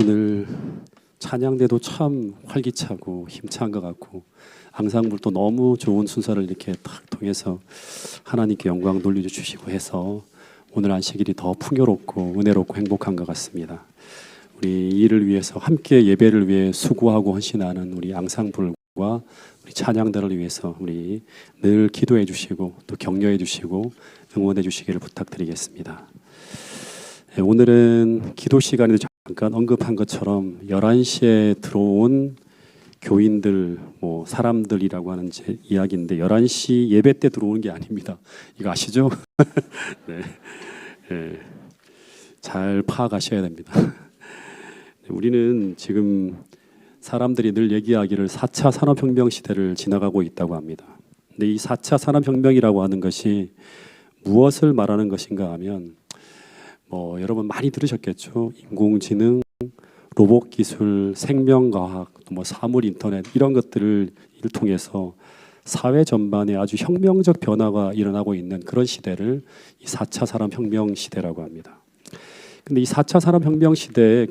오늘 찬양대도 참 활기차고 힘찬 것 같고 앙상블도 너무 좋은 순서를 이렇게 딱 통해서 하나님께 영광 돌려주시고 해서 오늘 안식일이 더 풍요롭고 은혜롭고 행복한 것 같습니다. 우리 이를 위해서 함께 예배를 위해 수고하고 헌신하는 우리 앙상블과 우리 찬양대를 위해서 우리 늘 기도해 주시고 또 격려해 주시고 응원해 주시기를 부탁드리겠습니다. 오늘은 기도 시간에도 잠깐 언급한 것처럼 11시에 들어온 교인들, 사람들이라고 하는 제 이야기인데 11시 예배 때 들어오는 게 아닙니다. 이거 아시죠? 네. 네. 잘 파악하셔야 됩니다. 우리는 지금 사람들이 늘 얘기하기를 4차 산업혁명 시대를 지나가고 있다고 합니다. 근데 이 4차 산업혁명이라고 하는 것이 무엇을 말하는 것인가 하면 여러분 많이 들으셨겠죠. 인공지능, 로봇 기술, 생명과학, 사물 인터넷 이런 것들을 통해서 사회 전반에 아주 혁명적 변화가 일어나고 있는 그런 시대를 이 4차 산업혁명 시대라고 합니다. 근데 이 4차 산업혁명 시대의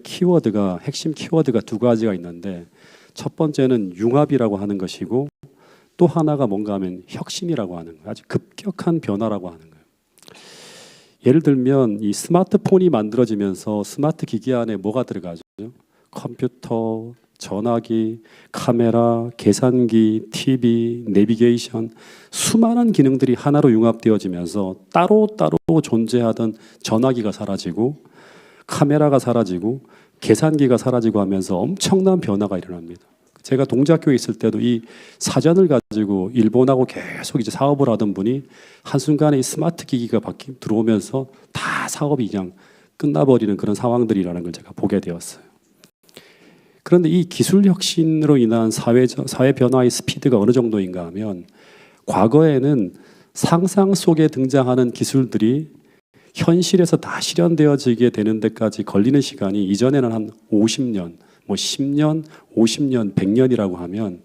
핵심 키워드가 두 가지가 있는데 첫 번째는 융합이라고 하는 것이고 또 하나가 뭔가 하면 혁신이라고 하는 거예요. 아주 급격한 변화라고 하는 거예요. 예를 들면 이 스마트폰이 만들어지면서 스마트 기기 안에 뭐가 들어가죠? 컴퓨터, 전화기, 카메라, 계산기, TV, 내비게이션 수많은 기능들이 하나로 융합되어지면서 따로따로 존재하던 전화기가 사라지고 카메라가 사라지고 계산기가 사라지고 하면서 엄청난 변화가 일어납니다. 제가 동작교에 있을 때도 이 사전을 가지고 일본하고 계속 이제 사업을 하던 분이 한순간에 이 스마트 기기가 들어오면서 다 사업이 그냥 끝나버리는 그런 상황들이라는 걸 제가 보게 되었어요. 그런데 이 기술 혁신으로 인한 사회 변화의 스피드가 어느 정도인가 하면 과거에는 상상 속에 등장하는 기술들이 현실에서 다 실현되어지게 되는 데까지 걸리는 시간이 이전에는 한 50년, 10년, 50년, 100년이라고 하면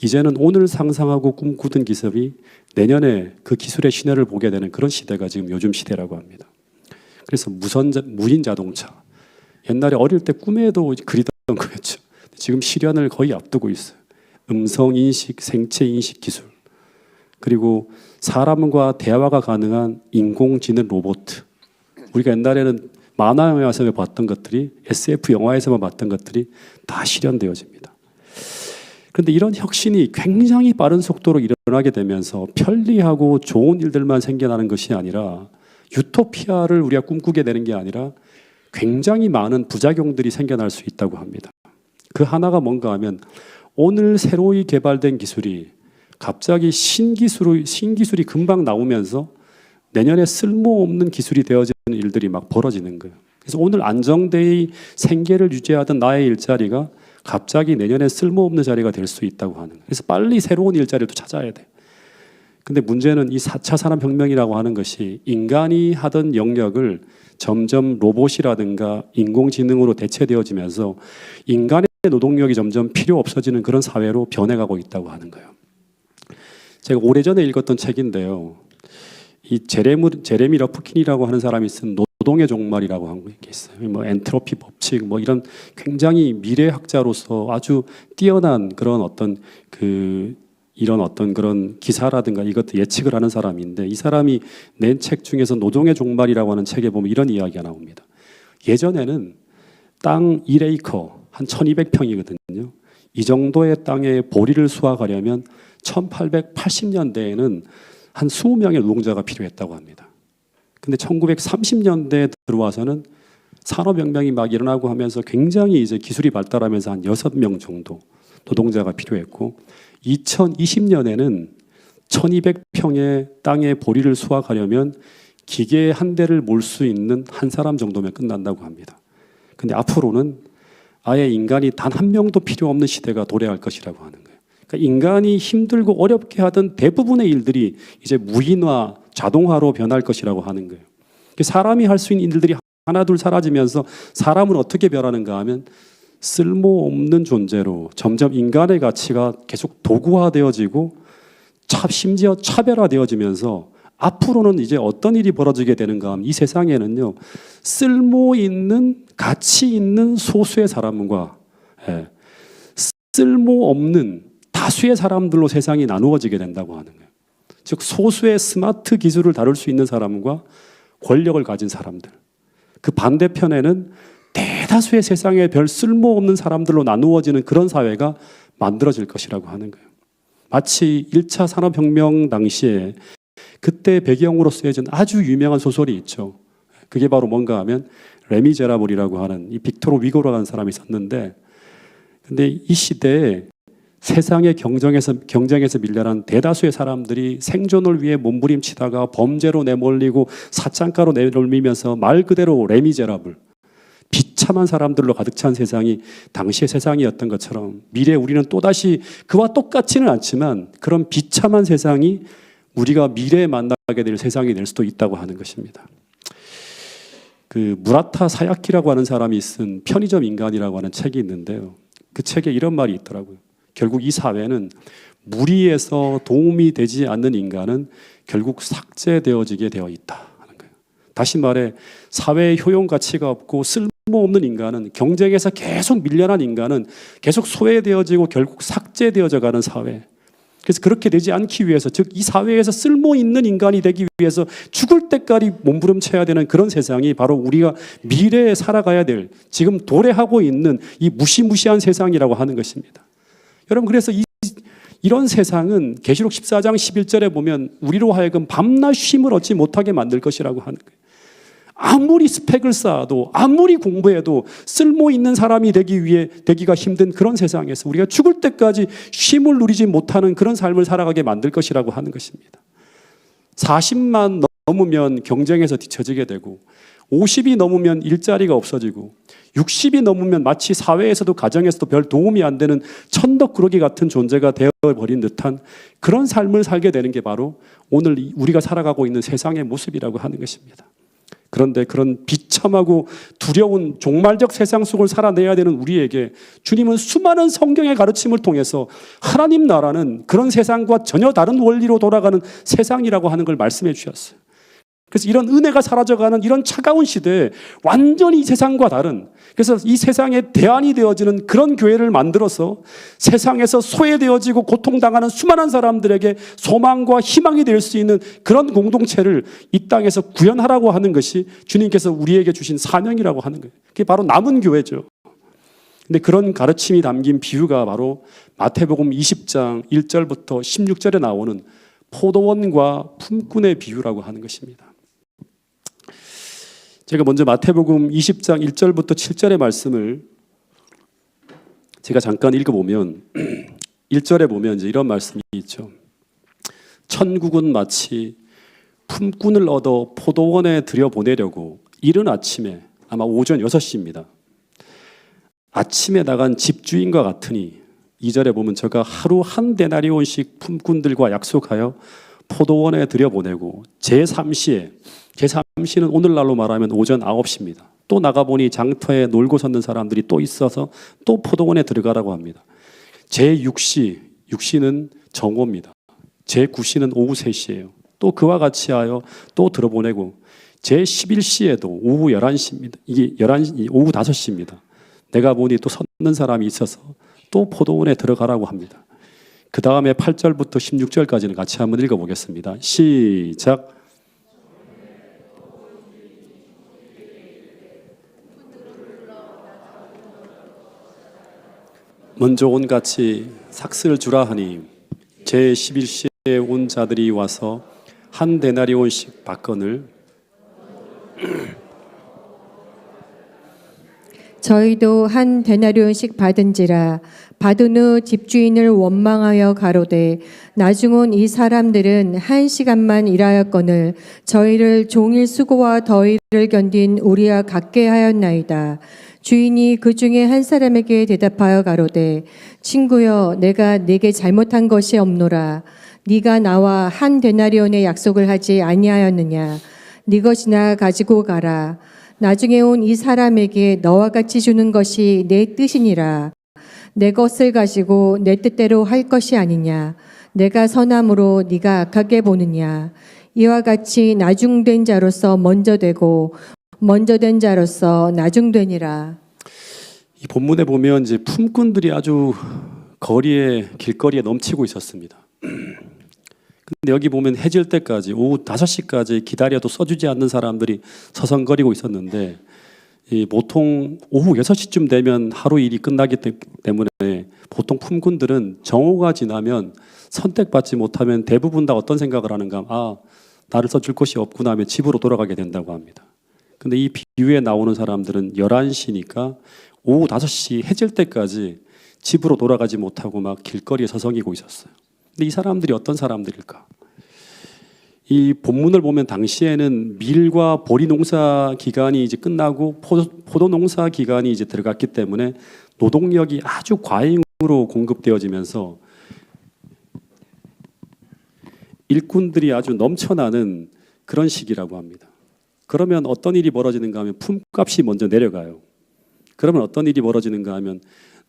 이제는 오늘 상상하고 꿈꾸던 기술이 내년에 그 기술의 신뢰를 보게 되는 그런 시대가 지금 요즘 시대라고 합니다. 그래서 무인 자동차 옛날에 어릴 때 꿈에도 그리던 거였죠. 지금 실현을 거의 앞두고 있어요. 음성 인식, 생체 인식 기술 그리고 사람과 대화가 가능한 인공지능 로봇. 우리가 옛날에는 만화 영화에서 봤던 것들이 SF 영화에서만 봤던 것들이 다 실현되어집니다. 그런데 이런 혁신이 굉장히 빠른 속도로 일어나게 되면서 편리하고 좋은 일들만 생겨나는 것이 아니라 유토피아를 우리가 꿈꾸게 되는 게 아니라 굉장히 많은 부작용들이 생겨날 수 있다고 합니다. 그 하나가 뭔가 하면 오늘 새로이 개발된 기술이 갑자기 신기술이 금방 나오면서 내년에 쓸모없는 기술이 되어지는 일들이 막 벌어지는 거예요. 그래서 오늘 안정되이 생계를 유지하던 나의 일자리가 갑자기 내년에 쓸모없는 자리가 될 수 있다고 하는 거예요. 그래서 빨리 새로운 일자리를 또 찾아야 돼. 근데 문제는 이 4차 산업혁명이라고 하는 것이 인간이 하던 영역을 점점 로봇이라든가 인공지능으로 대체되어지면서 인간의 노동력이 점점 필요 없어지는 그런 사회로 변해가고 있다고 하는 거예요. 제가 오래전에 읽었던 책인데요. 이 제레미 러프킨이라고 하는 사람이 쓴 노동의 종말이라고 한 게 있어요. 엔트로피 법칙 이런 굉장히 미래학자로서 아주 뛰어난 그런 그런 기사라든가 이것도 예측을 하는 사람인데 이 사람이 낸 책 중에서 노동의 종말이라고 하는 책에 보면 이런 이야기가 나옵니다. 예전에는 땅 1에이커 한 1200평이거든요. 이 정도의 땅에 보리를 수확하려면 1880년대에는 한 20명의 노동자가 필요했다고 합니다. 근데 1930년대에 들어와서는 산업혁명이 막 일어나고 하면서 굉장히 이제 기술이 발달하면서 한 6명 정도 노동자가 필요했고 2020년에는 1200평의 땅에 보리를 수확하려면 기계 한 대를 몰 수 있는 한 사람 정도면 끝난다고 합니다. 근데 앞으로는 아예 인간이 단 한 명도 필요 없는 시대가 도래할 것이라고 하는 거예요. 그러니까 인간이 힘들고 어렵게 하던 대부분의 일들이 이제 무인화, 자동화로 변할 것이라고 하는 거예요. 사람이 할 수 있는 일들이 하나둘 사라지면서 사람은 어떻게 변하는가 하면 쓸모없는 존재로 점점 인간의 가치가 계속 도구화되어지고 심지어 차별화되어지면서 앞으로는 이제 어떤 일이 벌어지게 되는가 하면 이 세상에는요, 쓸모 있는, 가치 있는 소수의 사람과 쓸모 없는 다수의 사람들로 세상이 나누어지게 된다고 하는 거예요. 즉 소수의 스마트 기술을 다룰 수 있는 사람과 권력을 가진 사람들, 그 반대편에는 대다수의 세상에 별 쓸모없는 사람들로 나누어지는 그런 사회가 만들어질 것이라고 하는 거예요. 마치 1차 산업혁명 당시에 그때 배경으로 쓰여진 아주 유명한 소설이 있죠. 그게 바로 뭔가 하면 레미제라블이라고 하는 이 빅토르 위고라는 사람이 있었는데, 근데 이 시대에 세상의 경쟁에서 밀려난 대다수의 사람들이 생존을 위해 몸부림치다가 범죄로 내몰리고 사창가로 내몰리면서 말 그대로 레미제라블, 비참한 사람들로 가득 찬 세상이 당시의 세상이었던 것처럼 미래에 우리는 또다시 그와 똑같지는 않지만 그런 비참한 세상이 우리가 미래에 만나게 될 세상이 될 수도 있다고 하는 것입니다. 그 무라타 사야키라고 하는 사람이 쓴 편의점 인간이라고 하는 책이 있는데요. 그 책에 이런 말이 있더라고요. 결국 이 사회는 무리해서 도움이 되지 않는 인간은 결국 삭제되어지게 되어 있다 하는 거예요. 다시 말해 사회의 효용 가치가 없고 쓸모없는 인간은, 경쟁에서 계속 밀려난 인간은 계속 소외되어지고 결국 삭제되어져 가는 사회. 그래서 그렇게 되지 않기 위해서, 즉 이 사회에서 쓸모 있는 인간이 되기 위해서 죽을 때까지 몸부림쳐야 되는 그런 세상이 바로 우리가 미래에 살아가야 될, 지금 도래하고 있는 이 무시무시한 세상이라고 하는 것입니다. 여러분, 그래서 이런 세상은 계시록 14장 11절에 보면 우리로 하여금 밤낮 쉼을 얻지 못하게 만들 것이라고 하는 거예요. 아무리 스펙을 쌓아도, 아무리 공부해도 쓸모 있는 사람이 되기가 힘든 그런 세상에서 우리가 죽을 때까지 쉼을 누리지 못하는 그런 삶을 살아가게 만들 것이라고 하는 것입니다. 40만 넘으면 경쟁에서 뒤처지게 되고, 50이 넘으면 일자리가 없어지고, 60이 넘으면 마치 사회에서도 가정에서도 별 도움이 안 되는 천덕꾸러기 같은 존재가 되어버린 듯한 그런 삶을 살게 되는 게 바로 오늘 우리가 살아가고 있는 세상의 모습이라고 하는 것입니다. 그런데 그런 비참하고 두려운 종말적 세상 속을 살아내야 되는 우리에게 주님은 수많은 성경의 가르침을 통해서 하나님 나라는 그런 세상과 전혀 다른 원리로 돌아가는 세상이라고 하는 걸 말씀해 주셨어요. 그래서 이런 은혜가 사라져가는 이런 차가운 시대에 완전히 세상과 다른, 그래서 이 세상에 대안이 되어지는 그런 교회를 만들어서 세상에서 소외되어지고 고통당하는 수많은 사람들에게 소망과 희망이 될 수 있는 그런 공동체를 이 땅에서 구현하라고 하는 것이 주님께서 우리에게 주신 사명이라고 하는 거예요. 그게 바로 남은 교회죠. 근데 그런 가르침이 담긴 비유가 바로 마태복음 20장 1절부터 16절에 나오는 포도원과 품꾼의 비유라고 하는 것입니다. 제가 먼저 마태복음 20장 1절부터 7절의 말씀을 제가 잠깐 읽어보면 1절에 보면 이제 이런 말씀이 있죠. 천국은 마치 품꾼을 얻어 포도원에 들여보내려고 이른 아침에, 아마 오전 6시입니다. 아침에 나간 집주인과 같으니 2절에 보면 저가 하루 한 데나리온씩 품꾼들과 약속하여 포도원에 들여보내고 제3시에, 제3시는 오늘날로 말하면 오전 9시입니다. 또 나가보니 장터에 놀고 섰는 사람들이 또 있어서 또 포도원에 들어가라고 합니다. 제6시, 6시는 정오입니다. 제9시는 오후 3시예요. 또 그와 같이 하여 또 들어보내고 제11시에도 오후 11시입니다. 이게 11시, 오후 5시입니다. 내가 보니 또 섰는 사람이 있어서 또 포도원에 들어가라고 합니다. 그 다음에 8절부터 16절까지는 같이 한번 읽어보겠습니다. 시작. 먼저 온같이 삭슬 주라 하니 제11시에 온 자들이 와서 한 데나리온씩 받거늘 저희도 한 데나리온씩 받은지라. 받은 후 집주인을 원망하여 가로되 나중 이 사람들은 1시간만 일하였거늘 저희를 종일 수고와 더위를 견딘 우리와 같게 하였나이다. 주인이 그 중에 한 사람에게 대답하여 가로되 친구여, 내가 네게 잘못한 것이 없노라. 네가 나와 한 데나리온의 약속을 하지 아니하였느냐. 네 것이나 가지고 가라. 나중에 온 이 사람에게 너와 같이 주는 것이 내 뜻이니라. 내 것을 가지고 내 뜻대로 할 것이 아니냐. 내가 선함으로 네가 악하게 보느냐. 이와 같이 나중된 자로서 먼저 되고 먼저 된 자로서 나중되니라. 이 본문에 보면 이제 품꾼들이 아주 길거리에 넘치고 있었습니다. 근데 여기 보면 해질 때까지 오후 5시까지 기다려도 써주지 않는 사람들이 서성거리고 있었는데, 보통 오후 6시쯤 되면 하루 일이 끝나기 때문에 보통 품꾼들은 정오가 지나면 선택받지 못하면 대부분 다 어떤 생각을 하는가, 나를 써줄 곳이 없구나 하며 집으로 돌아가게 된다고 합니다. 근데 이 비유에 나오는 사람들은 11시니까 오후 5시 해질 때까지 집으로 돌아가지 못하고 막 길거리에 서성이고 있었어요. 근데 이 사람들이 어떤 사람들일까? 이 본문을 보면 당시에는 밀과 보리 농사 기간이 이제 끝나고 포도 농사 기간이 이제 들어갔기 때문에 노동력이 아주 과잉으로 공급되어지면서 일꾼들이 아주 넘쳐나는 그런 시기라고 합니다. 그러면 어떤 일이 벌어지는가 하면 품값이 먼저 내려가요. 그러면 어떤 일이 벌어지는가 하면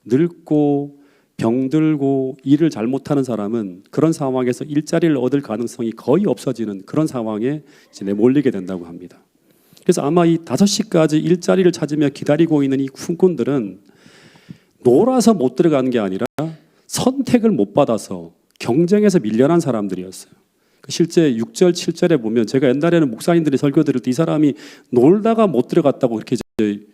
늙고 병들고 일을 잘못하는 사람은 그런 상황에서 일자리를 얻을 가능성이 거의 없어지는 그런 상황에 이제 내몰리게 된다고 합니다. 그래서 아마 이 5시까지 일자리를 찾으며 기다리고 있는 이 품꾼들은 놀아서 못 들어가는 게 아니라 선택을 못 받아서 경쟁에서 밀려난 사람들이었어요. 실제 6절, 7절에 보면 제가 옛날에는 목사님들이 설교 들을 때 이 사람이 놀다가 못 들어갔다고 그렇게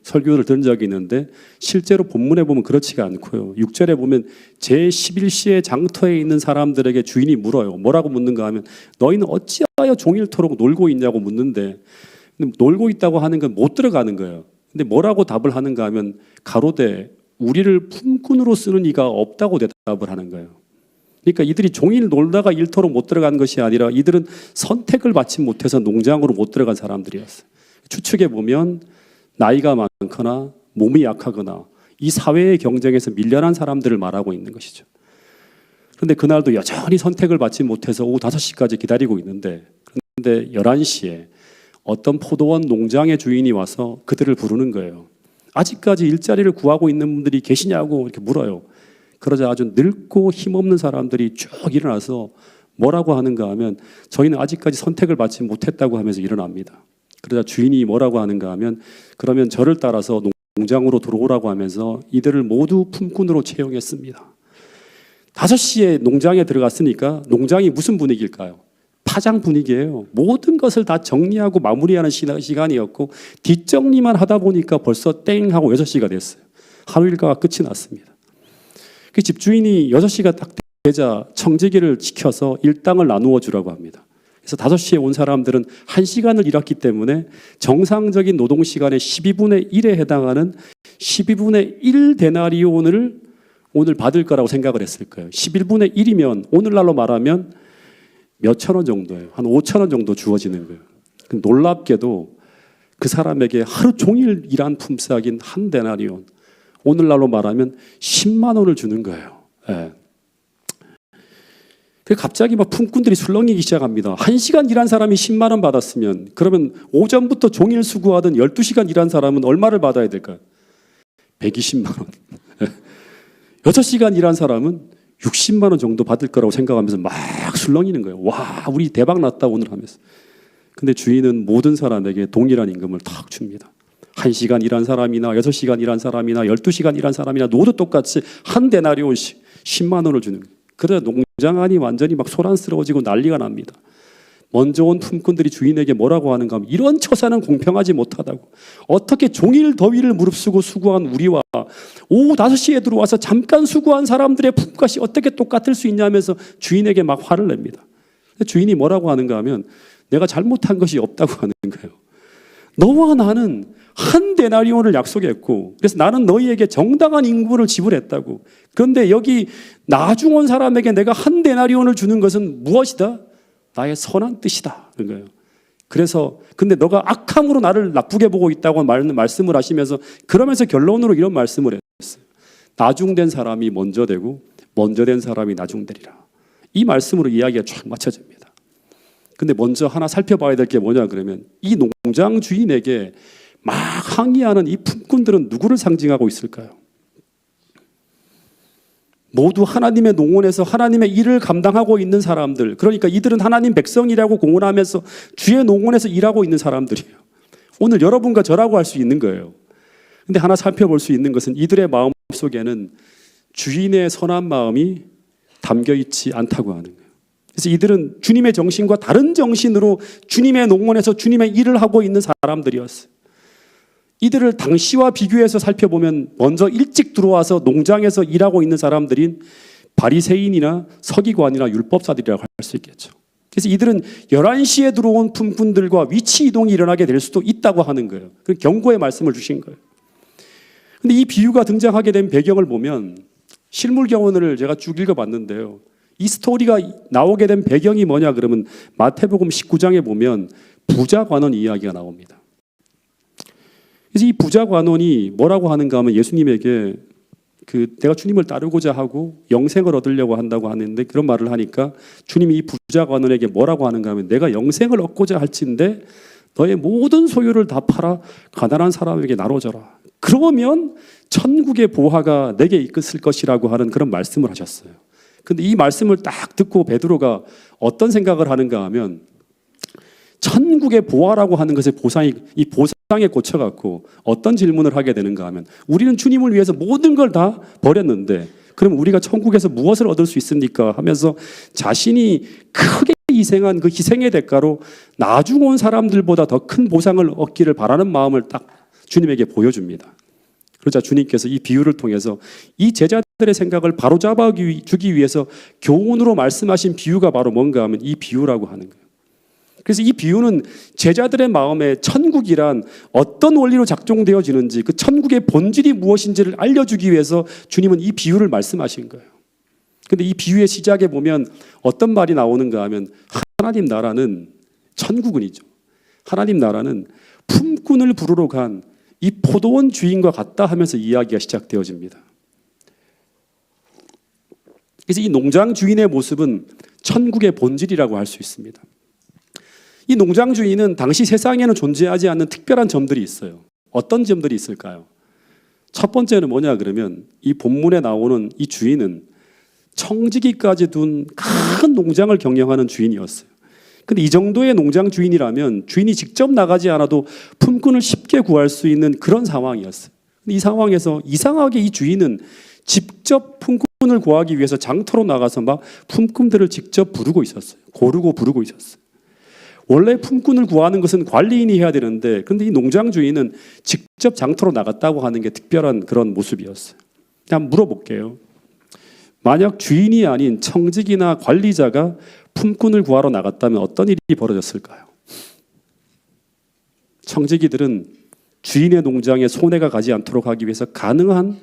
설교를 들은 적이 있는데 실제로 본문에 보면 그렇지가 않고요. 6절에 보면 제11시의 장터에 있는 사람들에게 주인이 물어요. 뭐라고 묻는가 하면 너희는 어찌하여 종일토록 놀고 있냐고 묻는데, 놀고 있다고 하는 건 못 들어가는 거예요. 근데 뭐라고 답을 하는가 하면 가로되 우리를 품꾼으로 쓰는 이가 없다고 대답을 하는 거예요. 그러니까 이들이 종일 놀다가 일터로 못 들어간 것이 아니라 이들은 선택을 받지 못해서 농장으로 못 들어간 사람들이었어요. 추측해 보면 나이가 많거나 몸이 약하거나 이 사회의 경쟁에서 밀려난 사람들을 말하고 있는 것이죠. 그런데 그날도 여전히 선택을 받지 못해서 오후 5시까지 기다리고 있는데, 그런데 11시에 어떤 포도원 농장의 주인이 와서 그들을 부르는 거예요. 아직까지 일자리를 구하고 있는 분들이 계시냐고 이렇게 물어요. 그러자 아주 늙고 힘없는 사람들이 쭉 일어나서 뭐라고 하는가 하면 저희는 아직까지 선택을 받지 못했다고 하면서 일어납니다. 그러자 주인이 뭐라고 하는가 하면 그러면 저를 따라서 농장으로 들어오라고 하면서 이들을 모두 품꾼으로 채용했습니다. 5시에 농장에 들어갔으니까 농장이 무슨 분위기일까요? 파장 분위기예요. 모든 것을 다 정리하고 마무리하는 시간이었고 뒷정리만 하다 보니까 벌써 땡 하고 6시가 됐어요. 하루 일과가 끝이 났습니다. 그 집주인이 6시가 딱 되자 청지기를 지켜서 일당을 나누어 주라고 합니다. 그래서 5시에 온 사람들은 1시간을 일했기 때문에 정상적인 노동시간의 12분의 1에 해당하는 12분의 1 데나리온을 오늘 받을 거라고 생각을 했을 거예요. 11분의 1이면 오늘날로 말하면 몇천 원 정도예요. 한 5천 원 정도 주어지는 거예요. 놀랍게도 그 사람에게 하루 종일 일한 품삯인 한 데나리온, 오늘날로 말하면 10만 원을 주는 거예요. 예. 갑자기 막 품꾼들이 술렁이기 시작합니다. 1시간 일한 사람이 10만 원 받았으면 그러면 오전부터 종일 수고하던 12시간 일한 사람은 얼마를 받아야 될까요? 120만 원. 6시간 일한 사람은 60만 원 정도 받을 거라고 생각하면서 막 술렁이는 거예요. 와, 우리 대박 났다 오늘 하면서. 근데 주인은 모든 사람에게 동일한 임금을 탁 줍니다. 1시간 일한 사람이나 6시간 일한 사람이나 12시간 일한 사람이나 모두 똑같이 한 데나리온씩 10만 원을 주는 거예요. 그러다 농장 안이 완전히 막 소란스러워지고 난리가 납니다. 먼저 온 품꾼들이 주인에게 뭐라고 하는가 하면 이런 처사는 공평하지 못하다고. 어떻게 종일 더위를 무릅쓰고 수고한 우리와 오후 5시에 들어와서 잠깐 수고한 사람들의 품값이 어떻게 똑같을 수 있냐면서 주인에게 막 화를 냅니다. 주인이 뭐라고 하는가 하면 내가 잘못한 것이 없다고 하는 거예요. 너와 나는 한 데나리온을 약속했고 그래서 나는 너희에게 정당한 임금을 지불했다고. 그런데 여기 나중 온 사람에게 내가 한 데나리온을 주는 것은 무엇이다? 나의 선한 뜻이다. 그런 거예요. 그래서 근데 너가 악함으로 나를 나쁘게 보고 있다고 말씀을 하시면서 그러면서 결론으로 이런 말씀을 했어요. 나중된 사람이 먼저 되고 먼저 된 사람이 나중되리라. 이 말씀으로 이야기가 쫙 맞춰집니다. 근데 먼저 하나 살펴봐야 될 게 뭐냐 그러면 이 농장 주인에게 막 항의하는 이 품꾼들은 누구를 상징하고 있을까요? 모두 하나님의 농원에서 하나님의 일을 감당하고 있는 사람들, 그러니까 이들은 하나님 백성이라고 공언하면서 주의 농원에서 일하고 있는 사람들이에요. 오늘 여러분과 저라고 할 수 있는 거예요. 근데 하나 살펴볼 수 있는 것은 이들의 마음 속에는 주인의 선한 마음이 담겨 있지 않다고 하는 거예요. 그래서 이들은 주님의 정신과 다른 정신으로 주님의 농원에서 주님의 일을 하고 있는 사람들이었어요. 이들을 당시와 비교해서 살펴보면 먼저 일찍 들어와서 농장에서 일하고 있는 사람들인 바리새인이나 서기관이나 율법사들이라고 할 수 있겠죠. 그래서 이들은 11시에 들어온 품꾼들과 위치 이동이 일어나게 될 수도 있다고 하는 거예요. 그 경고의 말씀을 주신 거예요. 근데 이 비유가 등장하게 된 배경을 보면 실물 경원을 제가 쭉 읽어봤는데요. 이 스토리가 나오게 된 배경이 뭐냐 그러면 마태복음 19장에 보면 부자 관원 이야기가 나옵니다. 그래서 이 부자 관원이 뭐라고 하는가 하면 예수님에게 내가 주님을 따르고자 하고 영생을 얻으려고 한다고 하는데 그런 말을 하니까 주님이 이 부자 관원에게 뭐라고 하는가 하면 내가 영생을 얻고자 할진대 너의 모든 소유를 다 팔아 가난한 사람에게 나눠줘라. 그러면 천국의 보화가 내게 있을 것이라고 하는 그런 말씀을 하셨어요. 근데 이 말씀을 딱 듣고 베드로가 어떤 생각을 하는가 하면 천국의 보화라고 하는 것의 이 보상에 꽂혀갖고 어떤 질문을 하게 되는가 하면 우리는 주님을 위해서 모든 걸 다 버렸는데 그럼 우리가 천국에서 무엇을 얻을 수 있습니까? 하면서 자신이 크게 희생한 그 희생의 대가로 나중 온 사람들보다 더 큰 보상을 얻기를 바라는 마음을 딱 주님에게 보여줍니다. 그러자 주님께서 이 비유를 통해서 이 제자들의 생각을 바로잡아 주기 위해서 교훈으로 말씀하신 비유가 바로 뭔가 하면 이 비유라고 하는 거예요. 그래서 이 비유는 제자들의 마음에 천국이란 어떤 원리로 작동되어지는지 그 천국의 본질이 무엇인지를 알려주기 위해서 주님은 이 비유를 말씀하신 거예요. 그런데 이 비유의 시작에 보면 어떤 말이 나오는가 하면 하나님 나라는 천국은이죠. 하나님 나라는 품꾼을 부르러 간 이 포도원 주인과 같다 하면서 이야기가 시작되어집니다. 그래서 이 농장 주인의 모습은 천국의 본질이라고 할 수 있습니다. 이 농장 주인은 당시 세상에는 존재하지 않는 특별한 점들이 있어요. 어떤 점들이 있을까요? 첫 번째는 뭐냐 그러면 이 본문에 나오는 이 주인은 청지기까지 둔 큰 농장을 경영하는 주인이었어요. 근데 이 정도의 농장 주인이라면 주인이 직접 나가지 않아도 품꾼을 쉽게 구할 수 있는 그런 상황이었어요. 근데 이 상황에서 이상하게 이 주인은 직접 품꾼을 구하기 위해서 장터로 나가서 막 품꾼들을 직접 부르고 있었어요. 고르고 부르고 있었어요. 원래 품꾼을 구하는 것은 관리인이 해야 되는데 그런데 이 농장 주인은 직접 장터로 나갔다고 하는 게 특별한 그런 모습이었어요. 그냥 물어볼게요. 만약 주인이 아닌 청직이나 관리자가 품꾼을 구하러 나갔다면 어떤 일이 벌어졌을까요? 청지기들은 주인의 농장에 손해가 가지 않도록 하기 위해서 가능한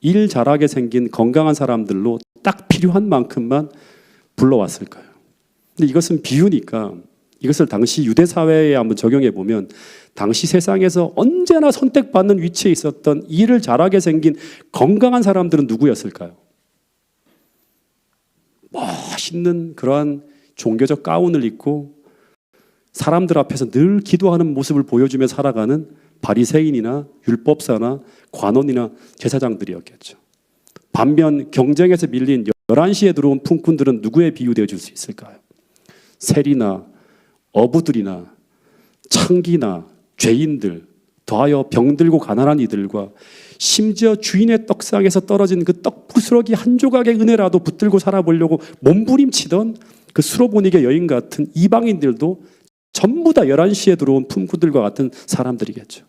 일 잘하게 생긴 건강한 사람들로 딱 필요한 만큼만 불러왔을까요? 근데 이것은 비유니까 이것을 당시 유대 사회에 한번 적용해 보면 당시 세상에서 언제나 선택받는 위치에 있었던 일을 잘하게 생긴 건강한 사람들은 누구였을까요? 멋있는 그러한 종교적 가운을 입고 사람들 앞에서 늘 기도하는 모습을 보여주며 살아가는 바리새인이나 율법사나 관원이나 제사장들이었겠죠. 반면 경쟁에서 밀린 11시에 들어온 품꾼들은 누구에 비유되어 줄 수 있을까요? 세리나 어부들이나 창기나 죄인들, 더하여 병들고 가난한 이들과 심지어 주인의 떡상에서 떨어진 그 떡 부스러기 한 조각의 은혜라도 붙들고 살아보려고 몸부림치던 그 수로보니게 여인 같은 이방인들도 전부 다 11시에 들어온 품꾼들과 같은 사람들이겠죠.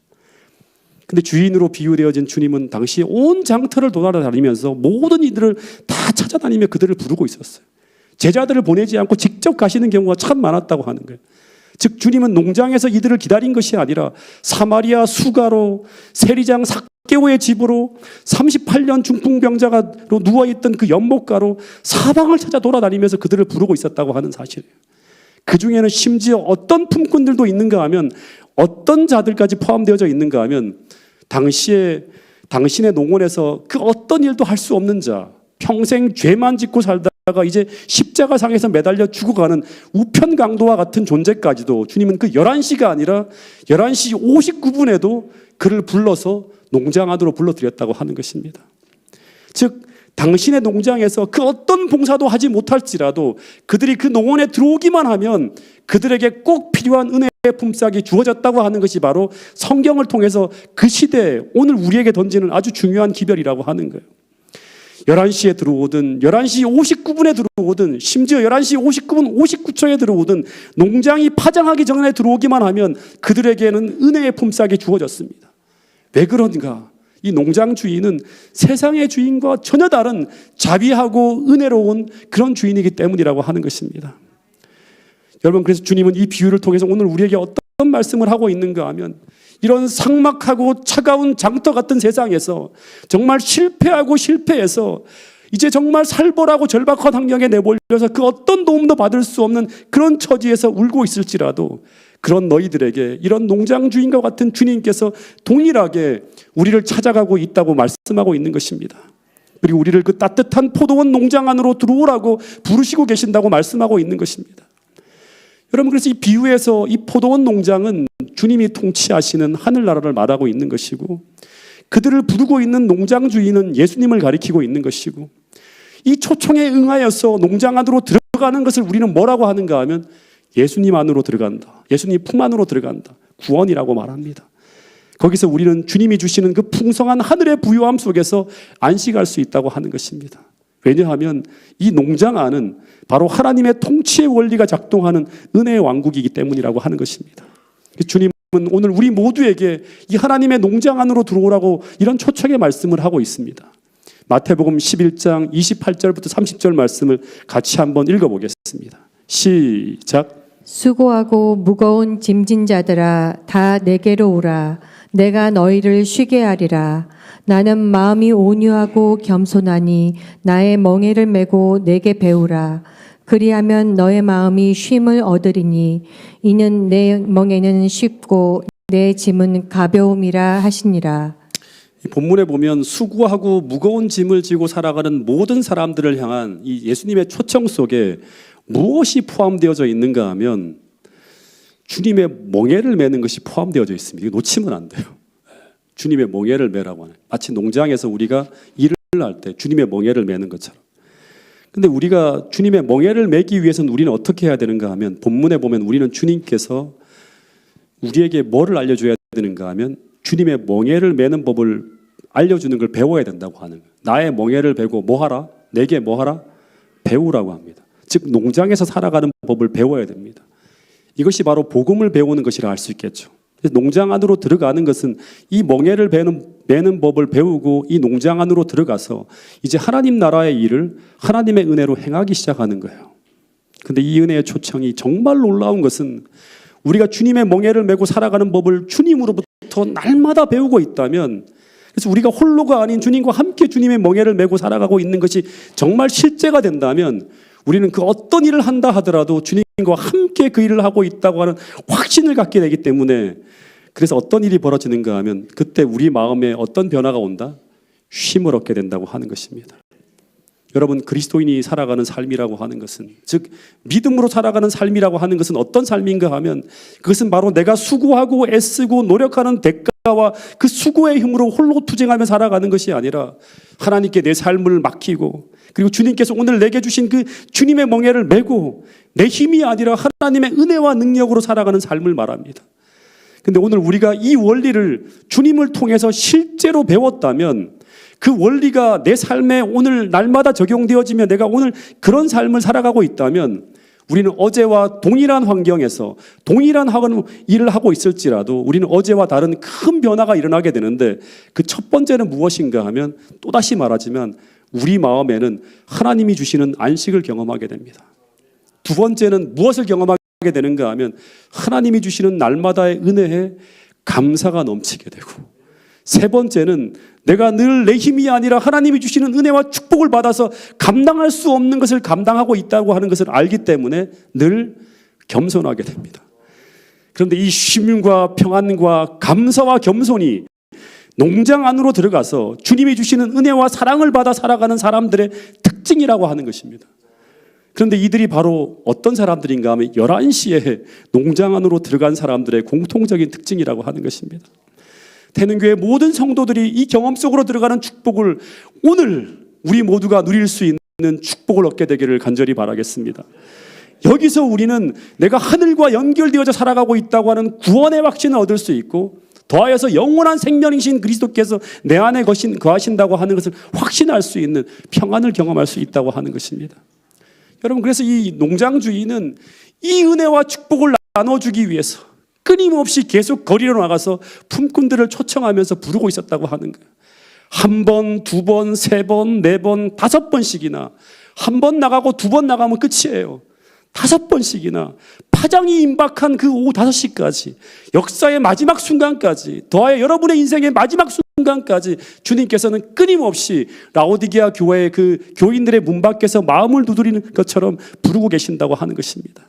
근데 주인으로 비유되어진 주님은 당시 온 장터를 돌아다니면서 모든 이들을 다 찾아다니며 그들을 부르고 있었어요. 제자들을 보내지 않고 직접 가시는 경우가 참 많았다고 하는 거예요. 즉 주님은 농장에서 이들을 기다린 것이 아니라 사마리아 수가로 세리장 삭개오의 집으로 38년 중풍병자로 누워있던 그 연못가로 사방을 찾아 돌아다니면서 그들을 부르고 있었다고 하는 사실이에요. 그 중에는 심지어 어떤 품꾼들도 있는가 하면 어떤 자들까지 포함되어져 있는가 하면 당시에 당신의 농원에서 그 어떤 일도 할 수 없는 자, 평생 죄만 짓고 살다가 이제 십자가상에서 매달려 죽어가는 우편강도와 같은 존재까지도 주님은 그 11시가 아니라 11시 59분에도 그를 불러서 농장 안으로 불러들였다고 하는 것입니다. 즉 당신의 농장에서 그 어떤 봉사도 하지 못할지라도 그들이 그 농원에 들어오기만 하면 그들에게 꼭 필요한 은혜의 품삯이 주어졌다고 하는 것이 바로 성경을 통해서 그 시대에 오늘 우리에게 던지는 아주 중요한 기별이라고 하는 거예요. 11시에 들어오든 11시 59분에 들어오든 심지어 11시 59분 59초에 들어오든 농장이 파장하기 전에 들어오기만 하면 그들에게는 은혜의 품삯이 주어졌습니다. 왜 그런가? 이 농장 주인은 세상의 주인과 전혀 다른 자비하고 은혜로운 그런 주인이기 때문이라고 하는 것입니다. 여러분, 그래서 주님은 이 비유를 통해서 오늘 우리에게 어떤 말씀을 하고 있는가 하면 이런 삭막하고 차가운 장터 같은 세상에서 정말 실패하고 실패해서 이제 정말 살벌하고 절박한 환경에 내몰려서 그 어떤 도움도 받을 수 없는 그런 처지에서 울고 있을지라도 그런 너희들에게 이런 농장 주인과 같은 주님께서 동일하게 우리를 찾아가고 있다고 말씀하고 있는 것입니다. 그리고 우리를 그 따뜻한 포도원 농장 안으로 들어오라고 부르시고 계신다고 말씀하고 있는 것입니다. 여러분, 그래서 이 비유에서 이 포도원 농장은 주님이 통치하시는 하늘나라를 말하고 있는 것이고 그들을 부르고 있는 농장 주인은 예수님을 가리키고 있는 것이고 이 초청에 응하여서 농장 안으로 들어가는 것을 우리는 뭐라고 하는가 하면 예수님 안으로 들어간다. 예수님 품 안으로 들어간다. 구원이라고 말합니다. 거기서 우리는 주님이 주시는 그 풍성한 하늘의 부요함 속에서 안식할 수 있다고 하는 것입니다. 왜냐하면 이 농장 안은 바로 하나님의 통치의 원리가 작동하는 은혜의 왕국이기 때문이라고 하는 것입니다. 주님은 오늘 우리 모두에게 이 하나님의 농장 안으로 들어오라고 이런 초청의 말씀을 하고 있습니다. 마태복음 11장 28절부터 30절 말씀을 같이 한번 읽어보겠습니다. 시작. 수고하고 무거운 짐진 자들아 다 내게로 오라. 내가 너희를 쉬게 하리라. 나는 마음이 온유하고 겸손하니 나의 멍에를 메고 내게 배우라. 그리하면 너의 마음이 쉼을 얻으리니 이는 내 멍에는 쉽고 내 짐은 가벼움이라 하시니라. 이 본문에 보면 수고하고 무거운 짐을 지고 살아가는 모든 사람들을 향한 이 예수님의 초청 속에 무엇이 포함되어져 있는가 하면 주님의 멍에를 매는 것이 포함되어져 있습니다. 이거 놓치면 안 돼요. 주님의 멍에를 매라고 하는, 마치 농장에서 우리가 일을 할 때 주님의 멍에를 매는 것처럼. 근데 우리가 주님의 멍에를 매기 위해서는 우리는 어떻게 해야 되는가 하면 본문에 보면 우리는 주님께서 우리에게 뭐를 알려줘야 되는가 하면 주님의 멍에를 매는 법을 알려주는 걸 배워야 된다고 하는 거예요. 나의 멍에를 베고 뭐 하라? 내게 뭐 하라? 배우라고 합니다. 즉 농장에서 살아가는 법을 배워야 됩니다. 이것이 바로 복음을 배우는 것이라 할 수 있겠죠. 농장 안으로 들어가는 것은 이 멍에를 매는 법을 배우고 이 농장 안으로 들어가서 이제 하나님 나라의 일을 하나님의 은혜로 행하기 시작하는 거예요. 근데 이 은혜의 초청이 정말 놀라운 것은 우리가 주님의 멍에를 메고 살아가는 법을 주님으로부터 날마다 배우고 있다면, 그래서 우리가 홀로가 아닌 주님과 함께 주님의 멍에를 메고 살아가고 있는 것이 정말 실제가 된다면 우리는 그 어떤 일을 한다 하더라도 주님과 함께 그 일을 하고 있다고 하는 확신을 갖게 되기 때문에, 그래서 어떤 일이 벌어지는가 하면 그때 우리 마음에 어떤 변화가 온다? 쉼을 얻게 된다고 하는 것입니다. 여러분, 그리스도인이 살아가는 삶이라고 하는 것은, 즉 믿음으로 살아가는 삶이라고 하는 것은 어떤 삶인가 하면 그것은 바로 내가 수고하고 애쓰고 노력하는 대가와 그 수고의 힘으로 홀로 투쟁하며 살아가는 것이 아니라 하나님께 내 삶을 맡기고, 그리고 주님께서 오늘 내게 주신 그 주님의 멍에를 메고 내 힘이 아니라 하나님의 은혜와 능력으로 살아가는 삶을 말합니다. 근데 오늘 우리가 이 원리를 주님을 통해서 실제로 배웠다면 그 원리가 내 삶에 오늘 날마다 적용되어지며 내가 오늘 그런 삶을 살아가고 있다면 우리는 어제와 동일한 환경에서 동일한 일을 하고 있을지라도 우리는 어제와 다른 큰 변화가 일어나게 되는데, 그 첫 번째는 무엇인가 하면 또다시 말하지만 우리 마음에는 하나님이 주시는 안식을 경험하게 됩니다. 두 번째는 무엇을 경험하게 되는가 하면 하나님이 주시는 날마다의 은혜에 감사가 넘치게 되고, 세 번째는 내가 늘 내 힘이 아니라 하나님이 주시는 은혜와 축복을 받아서 감당할 수 없는 것을 감당하고 있다고 하는 것을 알기 때문에 늘 겸손하게 됩니다. 그런데 이 쉼과 평안과 감사와 겸손이 농장 안으로 들어가서 주님이 주시는 은혜와 사랑을 받아 살아가는 사람들의 특징이라고 하는 것입니다. 그런데 이들이 바로 어떤 사람들인가 하면 11시에 농장 안으로 들어간 사람들의 공통적인 특징이라고 하는 것입니다. 태능교회 모든 성도들이 이 경험 속으로 들어가는 축복을 오늘 우리 모두가 누릴 수 있는 축복을 얻게 되기를 간절히 바라겠습니다. 여기서 우리는 내가 하늘과 연결되어져 살아가고 있다고 하는 구원의 확신을 얻을 수 있고, 더하여서 영원한 생명이신 그리스도께서 내 안에 거하신다고 하는 것을 확신할 수 있는 평안을 경험할 수 있다고 하는 것입니다. 여러분, 그래서 이 농장 주인은 이 은혜와 축복을 나눠주기 위해서 끊임없이 계속 거리로 나가서 품꾼들을 초청하면서 부르고 있었다고 하는 거예요. 한 번, 두 번, 세 번, 네 번, 다섯 번씩이나, 한 번 나가고 두 번 나가면 끝이에요. 다섯 번씩이나 파장이 임박한 그 오후 5시까지, 역사의 마지막 순간까지, 더하여 여러분의 인생의 마지막 순간까지 주님께서는 끊임없이 라오디게아 교회의 그 교인들의 문 밖에서 마음을 두드리는 것처럼 부르고 계신다고 하는 것입니다.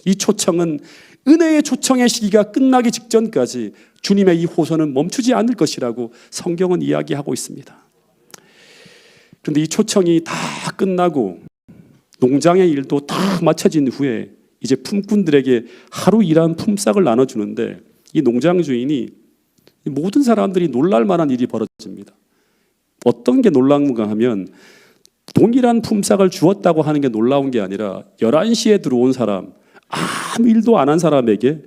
이 초청은 은혜의 초청의 시기가 끝나기 직전까지 주님의 이 호소는 멈추지 않을 것이라고 성경은 이야기하고 있습니다. 그런데 이 초청이 다 끝나고 농장의 일도 다 마쳐진 후에 이제 품꾼들에게 하루 일한 품삯을 나눠주는데, 이 농장 주인이 모든 사람들이 놀랄 만한 일이 벌어집니다. 어떤 게 놀라운가 하면, 동일한 품삯을 주었다고 하는 게 놀라운 게 아니라 11시에 들어온 사람, 아무 일도 안 한 사람에게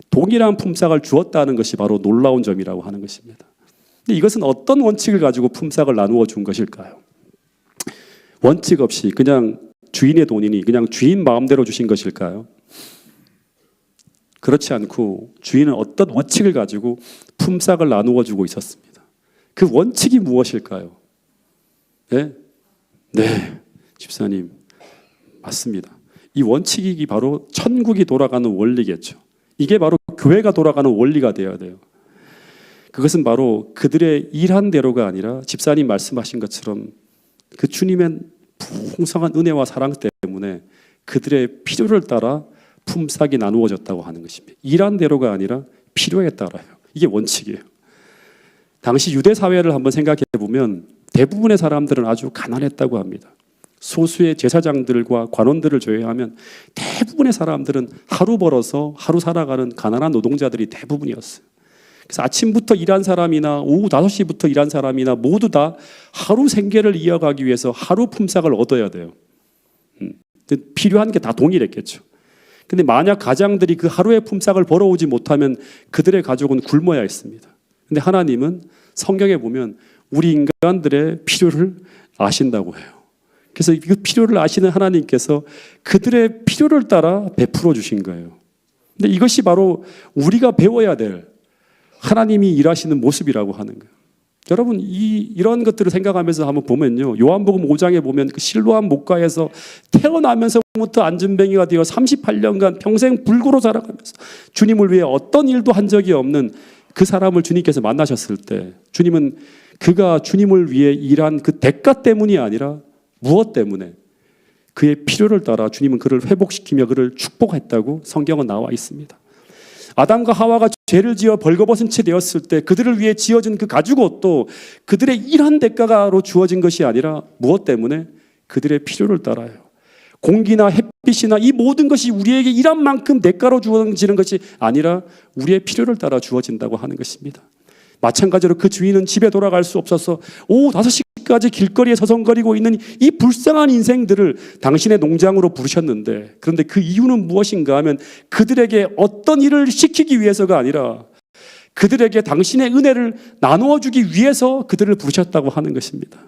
동일한 품삯을 주었다는 것이 바로 놀라운 점이라고 하는 것입니다. 근데 이것은 어떤 원칙을 가지고 품삯을 나누어 준 것일까요? 원칙 없이 그냥 주인의 돈이니 그냥 주인 마음대로 주신 것일까요? 그렇지 않고 주인은 어떤 원칙을 가지고 품삯을 나누어 주고 있었습니다. 그 원칙이 무엇일까요? 네? 네, 집사님, 맞습니다. 이 원칙이 바로 천국이 돌아가는 원리겠죠. 이게 바로 교회가 돌아가는 원리가 되어야 돼요. 그것은 바로 그들의 일한 대로가 아니라 집사님 말씀하신 것처럼 그 주님의 풍성한 은혜와 사랑 때문에 그들의 필요를 따라 품삯이 나누어졌다고 하는 것입니다. 일한 대로가 아니라 필요에 따라요. 이게 원칙이에요. 당시 유대 사회를 한번 생각해 보면 대부분의 사람들은 아주 가난했다고 합니다. 소수의 제사장들과 관원들을 제외하면 대부분의 사람들은 하루 벌어서 하루 살아가는 가난한 노동자들이 대부분이었어요. 그래서 아침부터 일한 사람이나 오후 5시부터 일한 사람이나 모두 다 하루 생계를 이어가기 위해서 하루 품삯을 얻어야 돼요. 필요한 게 다 동일했겠죠. 근데 만약 가장들이 그 하루의 품삯을 벌어오지 못하면 그들의 가족은 굶어야 했습니다. 근데 하나님은 성경에 보면 우리 인간들의 필요를 아신다고 해요. 그래서 그 필요를 아시는 하나님께서 그들의 필요를 따라 베풀어 주신 거예요. 근데 이것이 바로 우리가 배워야 될 하나님이 일하시는 모습이라고 하는 거예요. 여러분, 이런 것들을 생각하면서 한번 보면요, 요한복음 5장에 보면 그 실로암 목가에서 태어나면서부터 안전뱅이가 되어 38년간 평생 불구로 살아가면서 주님을 위해 어떤 일도 한 적이 없는 그 사람을 주님께서 만나셨을 때, 주님은 그가 주님을 위해 일한 그 대가 때문이 아니라 무엇 때문에? 그의 필요를 따라 주님은 그를 회복시키며 그를 축복했다고 성경은 나와 있습니다. 아담과 하와가 죄를 지어 벌거벗은 채 되었을 때 그들을 위해 지어진 그 가죽옷도 그들의 일한 대가로 주어진 것이 아니라 무엇 때문에? 그들의 필요를 따라요. 공기나 햇빛이나 이 모든 것이 우리에게 일한 만큼 대가로 주어지는 것이 아니라 우리의 필요를 따라 주어진다고 하는 것입니다. 마찬가지로 그 주인은 집에 돌아갈 수 없어서 오후 5시까지 길거리에 서성거리고 있는 이 불쌍한 인생들을 당신의 농장으로 부르셨는데, 그런데 그 이유는 무엇인가 하면 그들에게 어떤 일을 시키기 위해서가 아니라 그들에게 당신의 은혜를 나누어 주기 위해서 그들을 부르셨다고 하는 것입니다.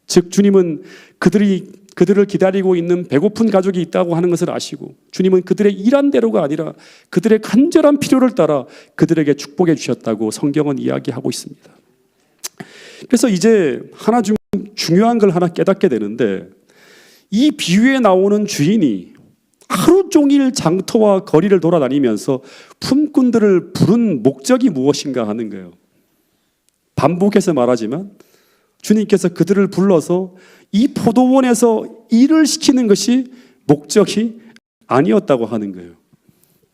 즉 주님은 그들을 기다리고 있는 배고픈 가족이 있다고 하는 것을 아시고, 주님은 그들의 일한 대로가 아니라 그들의 간절한 필요를 따라 그들에게 축복해 주셨다고 성경은 이야기하고 있습니다. 그래서 이제 하나 중요한 걸 하나 깨닫게 되는데, 이 비유에 나오는 주인이 하루 종일 장터와 거리를 돌아다니면서 품꾼들을 부른 목적이 무엇인가 하는 거예요. 반복해서 말하지만 주님께서 그들을 불러서 이 포도원에서 일을 시키는 것이 목적이 아니었다고 하는 거예요.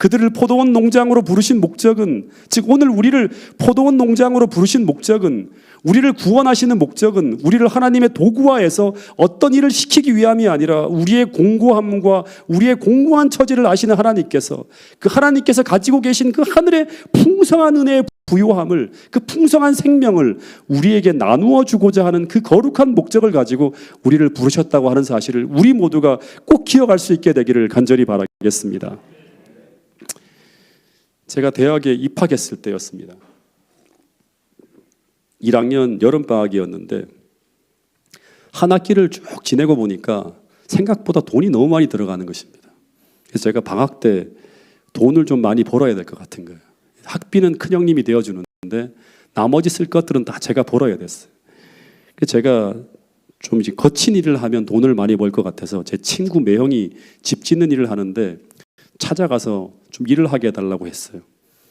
그들을 포도원 농장으로 부르신 목적은, 즉 오늘 우리를 포도원 농장으로 부르신 목적은, 우리를 구원하시는 목적은 우리를 하나님의 도구화해서 어떤 일을 시키기 위함이 아니라 우리의 공고함과 우리의 공고한 처지를 아시는 하나님께서, 그 하나님께서 가지고 계신 그 하늘의 풍성한 은혜의 부요함을, 그 풍성한 생명을 우리에게 나누어 주고자 하는 그 거룩한 목적을 가지고 우리를 부르셨다고 하는 사실을 우리 모두가 꼭 기억할 수 있게 되기를 간절히 바라겠습니다. 제가 대학에 입학했을 때였습니다. 1학년 여름방학이었는데 한 학기를 쭉 지내고 보니까 생각보다 돈이 너무 많이 들어가는 것입니다. 그래서 제가 방학 때 돈을 좀 많이 벌어야 될 것 같은 거예요. 학비는 큰형님이 되어주는데 나머지 쓸 것들은 다 제가 벌어야 됐어요. 그래서 제가 좀 이제 거친 일을 하면 돈을 많이 벌 것 같아서 제 친구 매형이 집 짓는 일을 하는데 찾아가서 좀 일을 하게 해달라고 했어요.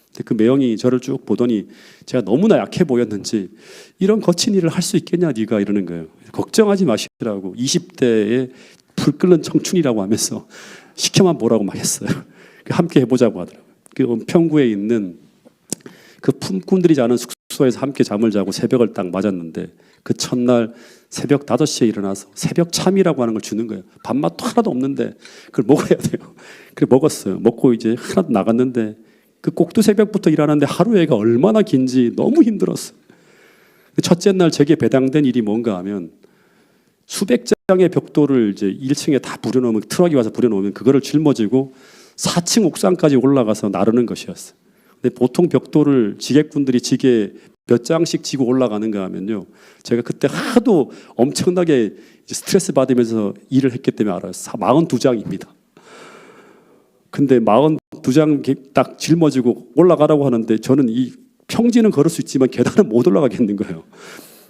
근데 그 매형이 저를 쭉 보더니 제가 너무나 약해 보였는지 이런 거친 일을 할 수 있겠냐 네가, 이러는 거예요. 걱정하지 마시라고, 20대에 불 끓는 청춘이라고 하면서 시켜만 보라고 막 했어요. 함께 해보자고 하더라고요. 그 은평구에 있는 그 품꾼들이 자는 숙소에서 함께 잠을 자고 새벽을 딱 맞았는데 그 첫날 새벽 5시에 일어나서 새벽 참이라고 하는 걸 주는 거예요. 밥맛도 하나도 없는데 그걸 먹어야 돼요. 그래 먹었어요. 먹고 이제 하나도 나갔는데 그 꼭두 새벽부터 일하는데 하루에가 얼마나 긴지 너무 힘들었어요. 첫째 날 제게 배당된 일이 뭔가 하면 수백 장의 벽돌을 이제 1층에 다 부려놓으면, 트럭이 와서 부려놓으면 그거를 짊어지고 4층 옥상까지 올라가서 나르는 것이었어요. 근데 보통 벽돌을 지게꾼들이 지게 몇 장씩 지고 올라가는가 하면요, 제가 그때 하도 엄청나게 스트레스 받으면서 일을 했기 때문에 알아요. 42장입니다. 근데 42장 딱 짊어지고 올라가라고 하는데 저는 이 평지는 걸을 수 있지만 계단은 못 올라가겠는 거예요.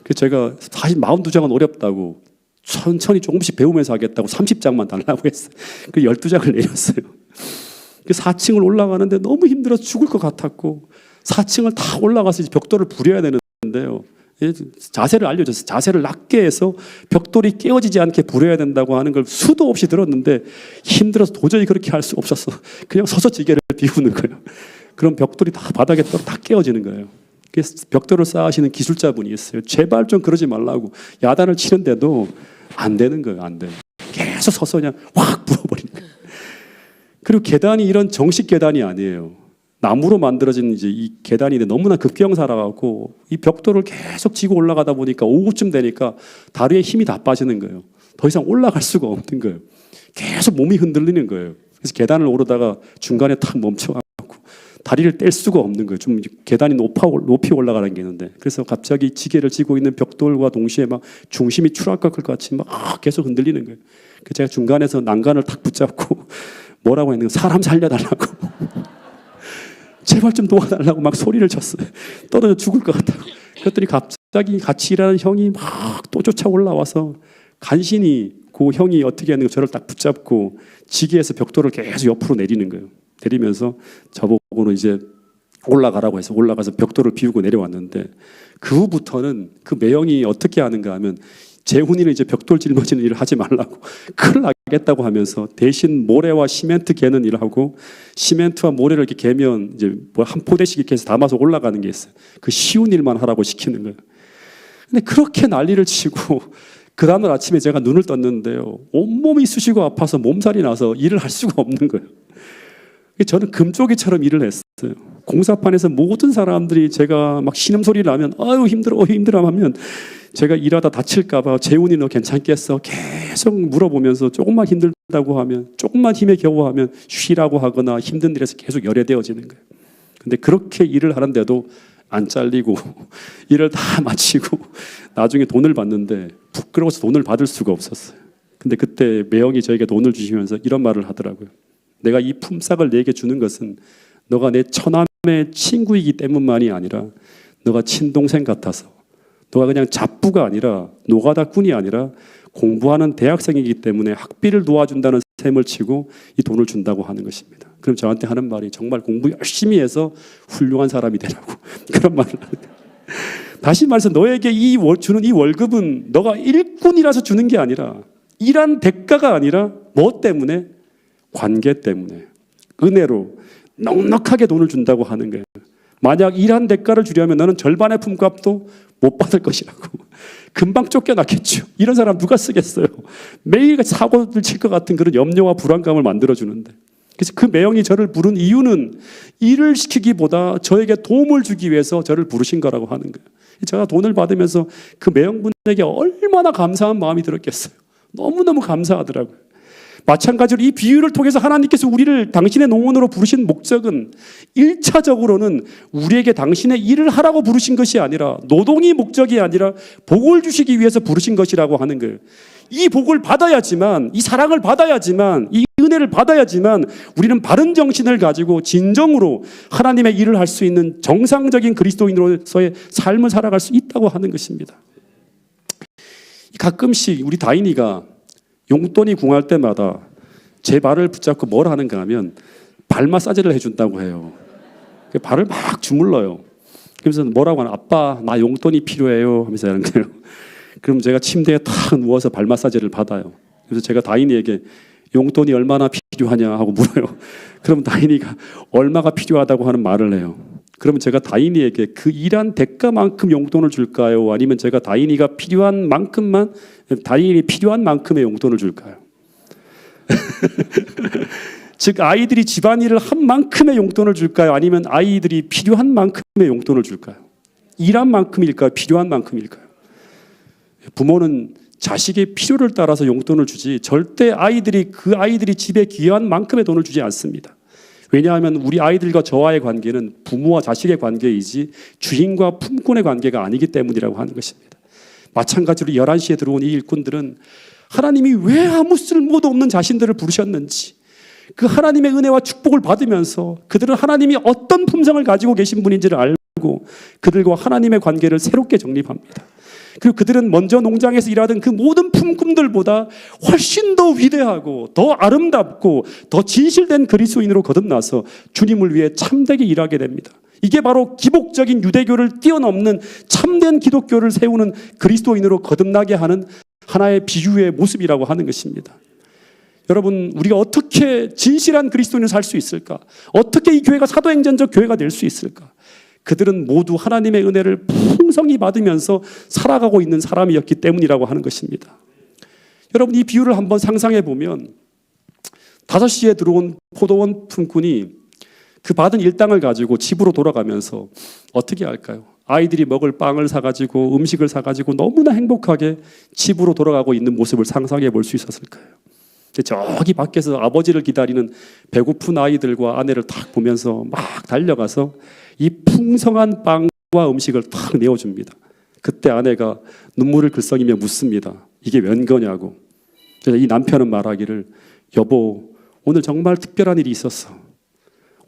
그래서 제가 사실 42장은 어렵다고 천천히 조금씩 배우면서 하겠다고 30장만 달라고 했어요. 그 12장을 내렸어요. 4층을 올라가는데 너무 힘들어서 죽을 것 같았고 4층을 다 올라가서 이제 벽돌을 부려야 되는데요. 자세를 알려줬어요. 자세를 낮게 해서 벽돌이 깨어지지 않게 부려야 된다고 하는 걸 수도 없이 들었는데 힘들어서 도저히 그렇게 할 수 없었어. 그냥 서서 지게를 비우는 거예요. 그럼 벽돌이 다 바닥에 다 깨어지는 거예요. 그래서 벽돌을 쌓으시는 기술자분이 있어요. 제발 좀 그러지 말라고 야단을 치는데도 안 되는 거예요. 안 돼요. 계속 서서 그냥 확 부어버리는 거예요. 그리고 계단이 이런 정식 계단이 아니에요. 나무로 만들어진 이제 이 계단인데 너무나 급경사라갖고 이 벽돌을 계속 지고 올라가다 보니까 오후쯤 되니까 다리에 힘이 다 빠지는 거예요. 더 이상 올라갈 수가 없는 거예요. 계속 몸이 흔들리는 거예요. 그래서 계단을 오르다가 중간에 탁 멈춰갖고 다리를 뗄 수가 없는 거예요. 좀 계단이 높이 올라가는 게 있는데, 그래서 갑자기 지게를 지고 있는 벽돌과 동시에 막 중심이 추락할 것 같이 막 계속 흔들리는 거예요. 그래서 제가 중간에서 난간을 탁 붙잡고 뭐라고 했는데 사람 살려달라고 제발 좀 도와달라고 막 소리를 쳤어요. 떨어져 죽을 것 같다고. 그랬더니 갑자기 같이 일하는 형이 막 또 쫓아 올라와서 간신히 그 형이 어떻게 하는 거 저를 딱 붙잡고 지게에서 벽돌을 계속 옆으로 내리는 거예요. 내리면서 저보고는 이제 올라가라고 해서 올라가서 벽돌을 비우고 내려왔는데, 그 후부터는 그 매형이 어떻게 하는가 하면 재훈이는 이제 벽돌 짊어지는 일을 하지 말라고 큰일 나겠다고 하면서 대신 모래와 시멘트 개는 일을 하고, 시멘트와 모래를 이렇게 개면 이제 뭐 한 포대씩 이렇게 해서 담아서 올라가는 게 있어요. 그 쉬운 일만 하라고 시키는 거예요. 근데 그렇게 난리를 치고 그 다음날 아침에 제가 눈을 떴는데요, 온몸이 쑤시고 아파서 몸살이 나서 일을 할 수가 없는 거예요. 저는 금쪽이처럼 일을 했어요. 공사판에서 모든 사람들이 제가 막 신음소리를 하면 아유 힘들어 힘들어 하면 제가 일하다 다칠까 봐 재훈이 너 괜찮겠어? 계속 물어보면서 조금만 힘들다고 하면, 조금만 힘에 겨워 하면 쉬라고 하거나 힘든 일에서 계속 열애되어지는 거예요. 근데 그렇게 일을 하는데도 안 잘리고 일을 다 마치고 나중에 돈을 받는데 부끄러워서 돈을 받을 수가 없었어요. 근데 그때 매형이 저에게 돈을 주시면서 이런 말을 하더라고요. 내가 이 품삯을 내게 주는 것은 너가 내 처남의 친구이기 때문만이 아니라 너가 친동생 같아서, 너가 그냥 잡부가 아니라 노가다꾼이 아니라 공부하는 대학생이기 때문에 학비를 도와준다는 셈을 치고 이 돈을 준다고 하는 것입니다. 그럼 저한테 하는 말이 정말 공부 열심히 해서 훌륭한 사람이 되라고 그런 말을 하는 거예요. 다시 말해서 너에게 주는 이 월급은 너가 일꾼이라서 주는 게 아니라, 일한 대가가 아니라 뭐 때문에? 관계 때문에, 은혜로 넉넉하게 돈을 준다고 하는 거예요. 만약 일한 대가를 주려면 너는 절반의 품값도 못 받을 것이라고. 금방 쫓겨났겠죠. 이런 사람 누가 쓰겠어요. 매일 사고를 칠 것 같은 그런 염려와 불안감을 만들어주는데. 그래서 그 매형이 저를 부른 이유는 일을 시키기보다 저에게 도움을 주기 위해서 저를 부르신 거라고 하는 거예요. 제가 돈을 받으면서 그 매형분에게 얼마나 감사한 마음이 들었겠어요. 너무너무 감사하더라고요. 마찬가지로 이 비유를 통해서 하나님께서 우리를 당신의 농원으로 부르신 목적은 1차적으로는 우리에게 당신의 일을 하라고 부르신 것이 아니라, 노동이 목적이 아니라 복을 주시기 위해서 부르신 것이라고 하는 거예요. 이 복을 받아야지만, 이 사랑을 받아야지만, 이 은혜를 받아야지만 우리는 바른 정신을 가지고 진정으로 하나님의 일을 할 수 있는 정상적인 그리스도인으로서의 삶을 살아갈 수 있다고 하는 것입니다. 가끔씩 우리 다인이가 용돈이 궁할 때마다 제 발을 붙잡고 뭘 하는가 하면 발 마사지를 해준다고 해요. 발을 막 주물러요. 그러면서 뭐라고 하나, 아빠 나 용돈이 필요해요 하면서 하는 거예요. 그럼 제가 침대에 탁 누워서 발 마사지를 받아요. 그래서 제가 다인이에게 용돈이 얼마나 필요하냐 하고 물어요. 그럼 다인이가 얼마가 필요하다고 하는 말을 해요. 그러면 제가 다인이에게 그 일한 대가만큼 용돈을 줄까요? 아니면 제가 다인이가 필요한 만큼만, 다인이 필요한 만큼의 용돈을 줄까요? 즉 아이들이 집안일을 한 만큼의 용돈을 줄까요? 아니면 아이들이 필요한 만큼의 용돈을 줄까요? 일한 만큼일까요? 필요한 만큼일까요? 부모는 자식의 필요를 따라서 용돈을 주지 절대 그 아이들이 집에 기여한 만큼의 돈을 주지 않습니다. 왜냐하면 우리 아이들과 저와의 관계는 부모와 자식의 관계이지 주인과 품꾼의 관계가 아니기 때문이라고 하는 것입니다. 마찬가지로 11시에 들어온 이 일꾼들은 하나님이 왜 아무 쓸모도 없는 자신들을 부르셨는지, 그 하나님의 은혜와 축복을 받으면서 그들은 하나님이 어떤 품성을 가지고 계신 분인지를 알고 그들과 하나님의 관계를 새롭게 정립합니다. 그리고 그들은 먼저 농장에서 일하던 그 모든 품꾼들보다 훨씬 더 위대하고 더 아름답고 더 진실된 그리스도인으로 거듭나서 주님을 위해 참되게 일하게 됩니다. 이게 바로 기복적인 유대교를 뛰어넘는 참된 기독교를 세우는 그리스도인으로 거듭나게 하는 하나의 비유의 모습이라고 하는 것입니다. 여러분, 우리가 어떻게 진실한 그리스도인을 살 수 있을까? 어떻게 이 교회가 사도행전적 교회가 될 수 있을까? 그들은 모두 하나님의 은혜를 풍성히 받으면서 살아가고 있는 사람이었기 때문이라고 하는 것입니다. 여러분, 이 비유를 한번 상상해 보면 5시에 들어온 포도원 품꾼이 그 받은 일당을 가지고 집으로 돌아가면서 어떻게 할까요? 아이들이 먹을 빵을 사가지고 음식을 사가지고 너무나 행복하게 집으로 돌아가고 있는 모습을 상상해 볼 수 있었을까요? 저기 밖에서 아버지를 기다리는 배고픈 아이들과 아내를 탁 보면서 막 달려가서 이 풍성한 빵과 음식을 탁 내어줍니다. 그때 아내가 눈물을 글썽이며 묻습니다. 이게 웬 거냐고. 그래서 이 남편은 말하기를, 여보, 오늘 정말 특별한 일이 있었어.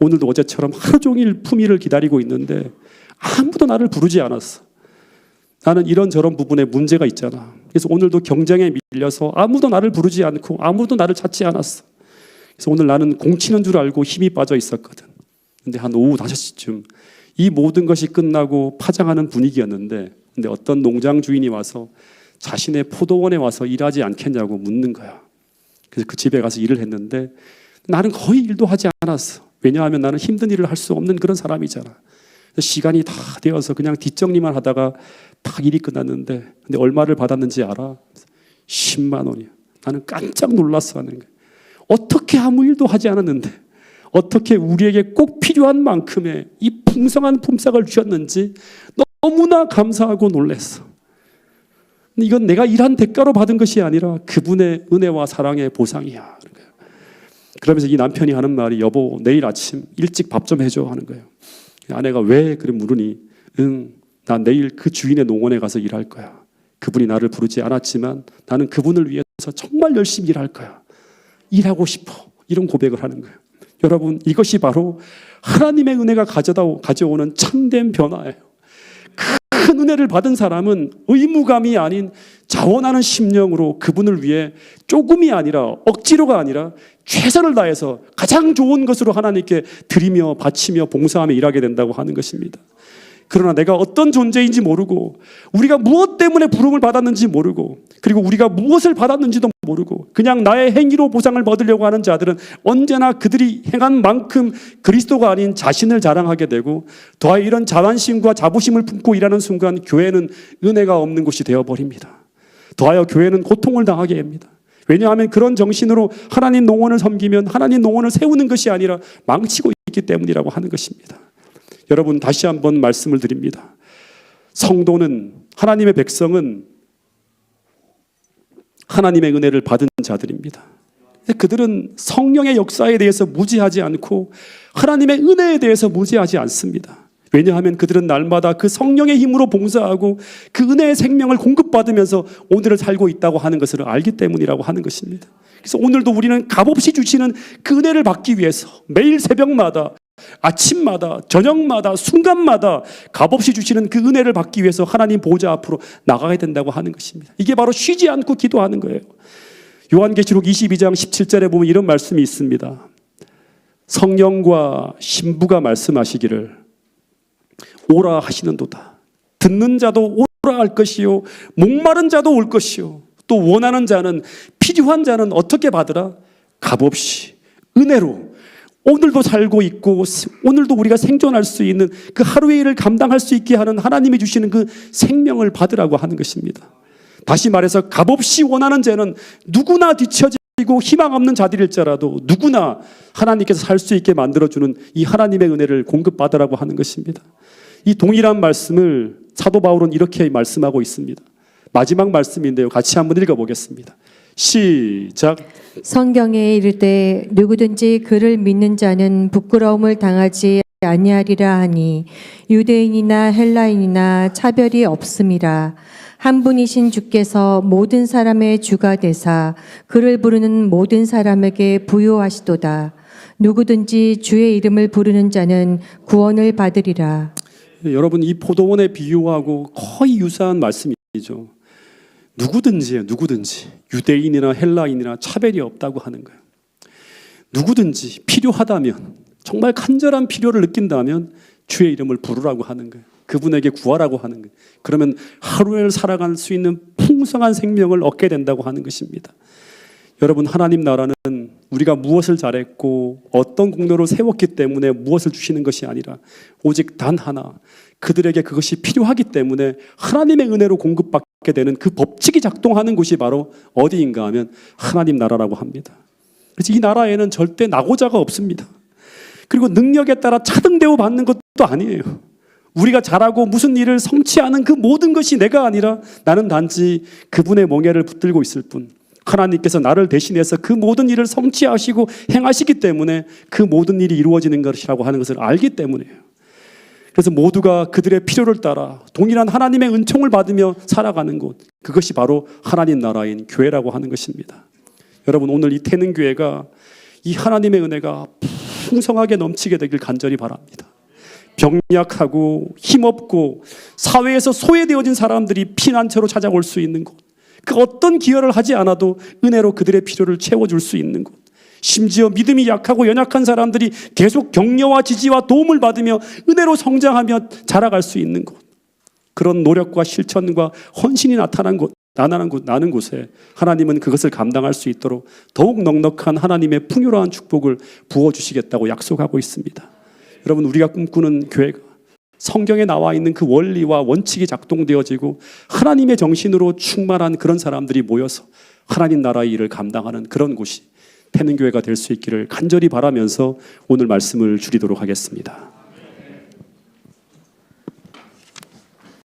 오늘도 어제처럼 하루 종일 품위를 기다리고 있는데 아무도 나를 부르지 않았어. 나는 이런저런 부분에 문제가 있잖아. 그래서 오늘도 경쟁에 밀려서 아무도 나를 부르지 않고 아무도 나를 찾지 않았어. 그래서 오늘 나는 공치는 줄 알고 힘이 빠져 있었거든. 근데 한 오후 5시쯤 이 모든 것이 끝나고 파장하는 분위기였는데, 근데 어떤 농장 주인이 와서 자신의 포도원에 와서 일하지 않겠냐고 묻는 거야. 그래서 그 집에 가서 일을 했는데 나는 거의 일도 하지 않았어. 왜냐하면 나는 힘든 일을 할 수 없는 그런 사람이잖아. 시간이 다 되어서 그냥 뒷정리만 하다가 딱 일이 끝났는데, 근데 얼마를 받았는지 알아? 10만 원이야. 나는 깜짝 놀랐어 하는 거야. 어떻게 아무 일도 하지 않았는데 어떻게 우리에게 꼭 필요한 만큼의 이 풍성한 품삯을 주셨는지 너무나 감사하고 놀랐어. 근데 이건 내가 일한 대가로 받은 것이 아니라 그분의 은혜와 사랑의 보상이야. 그러면서 이 남편이 하는 말이, 여보, 내일 아침 일찍 밥 좀 해줘 하는 거예요. 아내가 왜? 그래 물으니, 나 내일 그 주인의 농원에 가서 일할 거야. 그분이 나를 부르지 않았지만 나는 그분을 위해서 정말 열심히 일할 거야. 일하고 싶어. 이런 고백을 하는 거예요. 여러분, 이것이 바로 하나님의 은혜가 가져오는 참된 변화예요. 큰 은혜를 받은 사람은 의무감이 아닌 자원하는 심령으로 그분을 위해 조금이 아니라 억지로가 아니라 최선을 다해서 가장 좋은 것으로 하나님께 드리며 바치며 봉사하며 일하게 된다고 하는 것입니다. 그러나 내가 어떤 존재인지 모르고 우리가 무엇 때문에 부름을 받았는지 모르고 그리고 우리가 무엇을 받았는지도 모르고 그냥 나의 행위로 보상을 받으려고 하는 자들은 언제나 그들이 행한 만큼 그리스도가 아닌 자신을 자랑하게 되고 더하여 이런 자만심과 자부심을 품고 일하는 순간 교회는 은혜가 없는 곳이 되어버립니다. 더하여 교회는 고통을 당하게 합니다. 왜냐하면 그런 정신으로 하나님 농원을 섬기면 하나님 농원을 세우는 것이 아니라 망치고 있기 때문이라고 하는 것입니다. 여러분 다시 한번 말씀을 드립니다. 성도는 하나님의 백성은 하나님의 은혜를 받은 자들입니다. 그들은 성령의 역사에 대해서 무지하지 않고 하나님의 은혜에 대해서 무지하지 않습니다. 왜냐하면 그들은 날마다 그 성령의 힘으로 봉사하고 그 은혜의 생명을 공급받으면서 오늘을 살고 있다고 하는 것을 알기 때문이라고 하는 것입니다. 그래서 오늘도 우리는 값없이 주시는 그 은혜를 받기 위해서 매일 새벽마다 아침마다 저녁마다 순간마다 값없이 주시는 그 은혜를 받기 위해서 하나님 보좌 앞으로 나가야 된다고 하는 것입니다. 이게 바로 쉬지 않고 기도하는 거예요. 요한계시록 22장 17절에 보면 이런 말씀이 있습니다. 성령과 신부가 말씀하시기를 오라 하시는도다. 듣는 자도 오라 할 것이요 목마른 자도 올 것이요 또 원하는 자는 필요한 자는 어떻게 받으라? 값없이 은혜로 오늘도 살고 있고 오늘도 우리가 생존할 수 있는 그 하루의 일을 감당할 수 있게 하는 하나님이 주시는 그 생명을 받으라고 하는 것입니다. 다시 말해서 값없이 원하는 자는 누구나 뒤처지고 희망 없는 자들일지라도 누구나 하나님께서 살 수 있게 만들어주는 이 하나님의 은혜를 공급받으라고 하는 것입니다. 이 동일한 말씀을 사도 바울은 이렇게 말씀하고 있습니다. 마지막 말씀인데요. 같이 한번 읽어보겠습니다. 시작. 성경에 이르되 누구든지 그를 믿는 자는 부끄러움을 당하지 아니하리라 하니 유대인이나 헬라인이나 차별이 없음이라. 한 분이신 주께서 모든 사람의 주가 되사 그를 부르는 모든 사람에게 부요하시도다. 누구든지 주의 이름을 부르는 자는 구원을 받으리라. 여러분 이 포도원에 비유하고 거의 유사한 말씀이죠. 누구든지예요. 누구든지 유대인이나 헬라인이나 차별이 없다고 하는 거예요. 누구든지 필요하다면 정말 간절한 필요를 느낀다면 주의 이름을 부르라고 하는 거예요. 그분에게 구하라고 하는 거예요. 그러면 하루를 살아갈 수 있는 풍성한 생명을 얻게 된다고 하는 것입니다. 여러분 하나님 나라는 우리가 무엇을 잘했고 어떤 공로를 세웠기 때문에 무엇을 주시는 것이 아니라 오직 단 하나 그들에게 그것이 필요하기 때문에 하나님의 은혜로 공급받게 되는 그 법칙이 작동하는 곳이 바로 어디인가 하면 하나님 나라라고 합니다. 그래서 이 나라에는 절대 낙오자가 없습니다. 그리고 능력에 따라 차등대우 받는 것도 아니에요. 우리가 잘하고 무슨 일을 성취하는 그 모든 것이 내가 아니라 나는 단지 그분의 멍에를 붙들고 있을 뿐 하나님께서 나를 대신해서 그 모든 일을 성취하시고 행하시기 때문에 그 모든 일이 이루어지는 것이라고 하는 것을 알기 때문이에요. 그래서 모두가 그들의 필요를 따라 동일한 하나님의 은총을 받으며 살아가는 곳, 그것이 바로 하나님 나라인 교회라고 하는 것입니다. 여러분 오늘 이 태능교회가 이 하나님의 은혜가 풍성하게 넘치게 되길 간절히 바랍니다. 병약하고 힘없고 사회에서 소외되어진 사람들이 피난처로 찾아올 수 있는 곳, 그 어떤 기여를 하지 않아도 은혜로 그들의 필요를 채워줄 수 있는 곳, 심지어 믿음이 약하고 연약한 사람들이 계속 격려와 지지와 도움을 받으며 은혜로 성장하며 자라갈 수 있는 곳, 그런 노력과 실천과 헌신이 나는 곳에 하나님은 그것을 감당할 수 있도록 더욱 넉넉한 하나님의 풍요로운 축복을 부어주시겠다고 약속하고 있습니다. 여러분 우리가 꿈꾸는 교회가 성경에 나와 있는 그 원리와 원칙이 작동되어지고 하나님의 정신으로 충만한 그런 사람들이 모여서 하나님 나라의 일을 감당하는 그런 곳이 태능교회가 될 수 있기를 간절히 바라면서 오늘 말씀을 줄이도록 하겠습니다.